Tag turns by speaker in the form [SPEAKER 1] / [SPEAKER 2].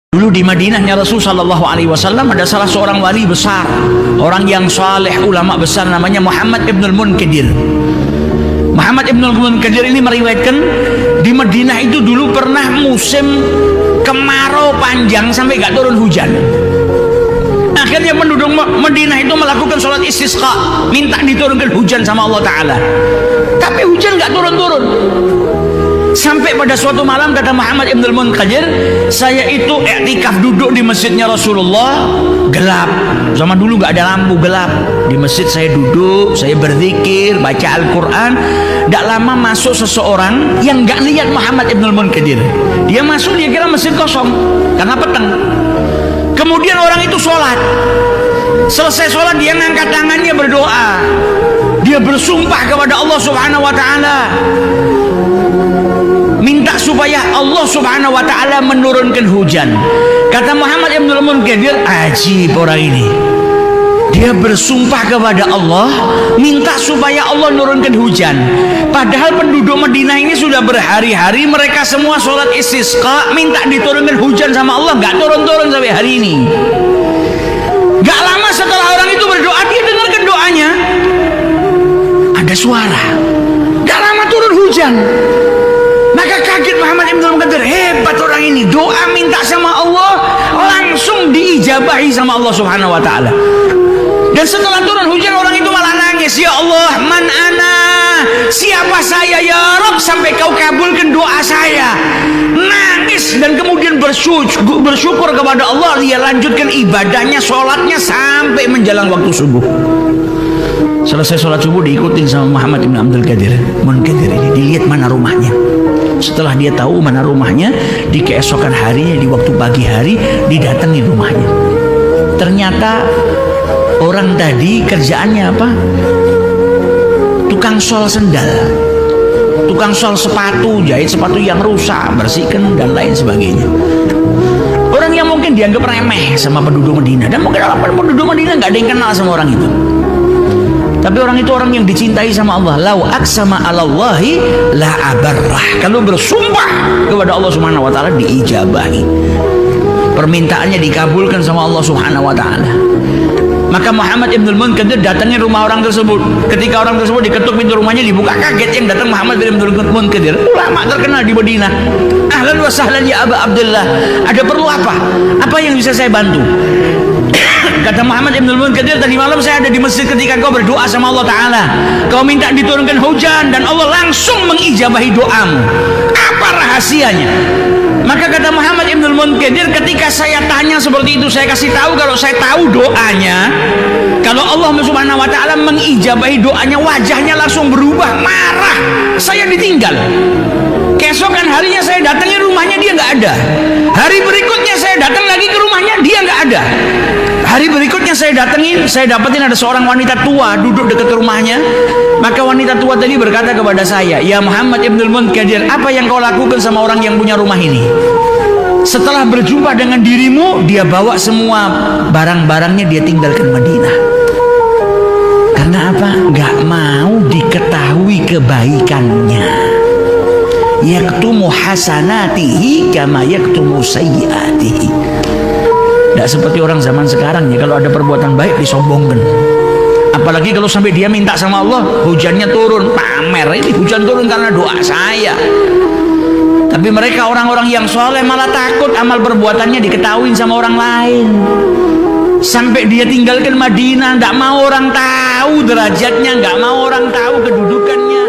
[SPEAKER 1] Dulu di Madinahnya Rasul Shallallahu Alaihi Wasallam ada salah seorang wali besar, orang yang saleh, ulama besar, namanya Muhammad Ibnul Munkadir. Muhammad Ibnul Munkadir ini meriwayatkan di Madinah itu dulu pernah musim kemarau panjang sampai gak turun hujan. Akhirnya penduduk Madinah itu melakukan sholat istisqa, minta diturunkan hujan sama Allah Ta'ala. Tapi hujan gak turun-turun. Sampai pada suatu malam kata Muhammad Ibnul Munkadir, saya itu i'tikaf duduk di masjidnya Rasulullah, gelap. Zaman dulu gak ada lampu, gelap. Di masjid saya duduk, saya berzikir, baca Al-Quran. Tidak lama masuk seseorang yang gak lihat Muhammad Ibnul Munkadir. Dia masuk, dia kira masjid kosong karena petang. Kemudian orang itu sholat. Selesai sholat dia ngangkat tangannya berdoa. Dia bersumpah kepada Allah Subhanahu Wa Taala, minta supaya Allah Subhanahu Wa Taala menurunkan hujan. Kata Muhammad Ibnul Munkadir, ajib orang ini. Dia bersumpah kepada Allah, minta supaya Allah menurunkan hujan. Padahal penduduk Madinah ini sudah berhari-hari mereka semua sholat istisqa, minta diturunkan hujan sama Allah, nggak turun-turun sampai hari ini. Gak lama setelah orang itu berdoa, dia dengarkan doanya. Ada suara. Gak lama turun hujan. Maka kaget Muhammad Ibnul Munkadir, hebat orang ini, doa minta sama Allah langsung diijabahi sama Allah Subhanahu Wa Taala. Dan setelah turun hujan orang itu malah nangis, ya Allah, man ana, siapa saya ya Rabb sampai kau kabulkan doa saya. Nangis dan kemudian bersyukur kepada Allah. Dia lanjutkan ibadahnya, sholatnya sampai menjelang waktu subuh. Selesai sholat subuh diikutin sama Muhammad Ibn Abdul Qadir Munkadir ini, dilihat mana rumahnya. Setelah dia tahu mana rumahnya, di keesokan harinya, di waktu pagi hari didatangi rumahnya. Ternyata orang tadi kerjaannya apa? Tukang sol sendal, tukang sol sepatu, jahit sepatu yang rusak, bersihkan dan lain sebagainya. Orang yang mungkin dianggap remeh sama penduduk Madinah, dan mungkin penduduk Madinah nggak ada yang kenal sama orang itu. Tapi orang itu orang yang dicintai sama Allah. Lau aksama alallahi la abarrah. Kalau bersumpah kepada Allah Subhanahu Wa Taala diijabahi, permintaannya dikabulkan sama Allah Subhanahu Wa Taala. Maka Muhammad Ibnul Munkadir datangi rumah orang tersebut. Ketika orang tersebut diketuk pintu rumahnya, dibuka, kaget. Yang datang Muhammad Ibnul Munkadir, ulama terkenal di Madinah. Ahlan wa sahlan ya Aba Abdullah, ada perlu apa? Apa yang bisa saya bantu? Kata Muhammad Ibnul Munkadir, tadi malam saya ada di masjid ketika kau berdoa sama Allah Ta'ala. Kau minta diturunkan hujan dan Allah langsung mengijabahi doamu. Apa rahasianya? Maka kata Muhammad Ibnul Munkadir, ketika saya tanya seperti itu, saya kasih tahu kalau saya tahu doanya, kalau Allah Subhanahu Wa Taala mengijabahi doanya, wajahnya langsung berubah, marah. Saya ditinggal. Keesokan harinya saya datangi rumahnya, dia nggak ada. Hari berikutnya saya datang lagi ke rumahnya, dia nggak ada. Hari berikutnya saya datengin, saya dapetin ada seorang wanita tua duduk dekat rumahnya. Maka wanita tua tadi berkata kepada saya, ya Muhammad Ibnul Munkadir, apa yang kau lakukan sama orang yang punya rumah ini? Setelah berjumpa dengan dirimu, dia bawa semua barang-barangnya, dia tinggalkan Madinah. Karena apa? Gak mau diketahui kebaikannya. Yaktumu hasanatihi kama yaktumu sayyiatihi. Tidak seperti orang zaman sekarang ya, kalau ada perbuatan baik disombongkan. Apalagi kalau sampai dia minta sama Allah hujannya turun, pamer, ini hujan turun karena doa saya. Tapi mereka orang-orang yang soleh malah takut amal perbuatannya diketahui sama orang lain. Sampai dia tinggalkan Madinah, nggak mau orang tahu derajatnya, nggak mau orang tahu kedudukannya.